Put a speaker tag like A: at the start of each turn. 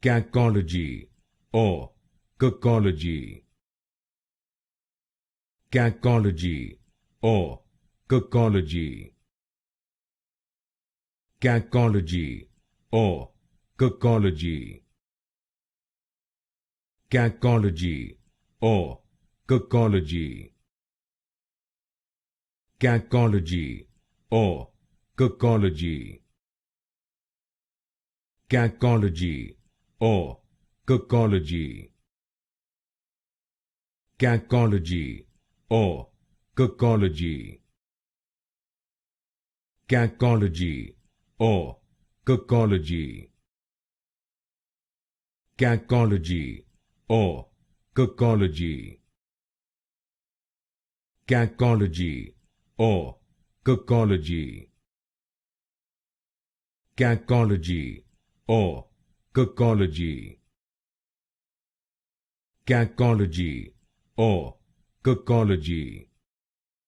A: Cacology or Cacology. Cacology or Cacology. Cacology or Cacology. Cacology or Cacology. Cacology or Cacology. Cacology or Cacology. Cacology or Cacology. Cacology or Cacology. Cacology or Cacology. Cacology or Cacology. Cacology or Cacology. Cacology or Cacology.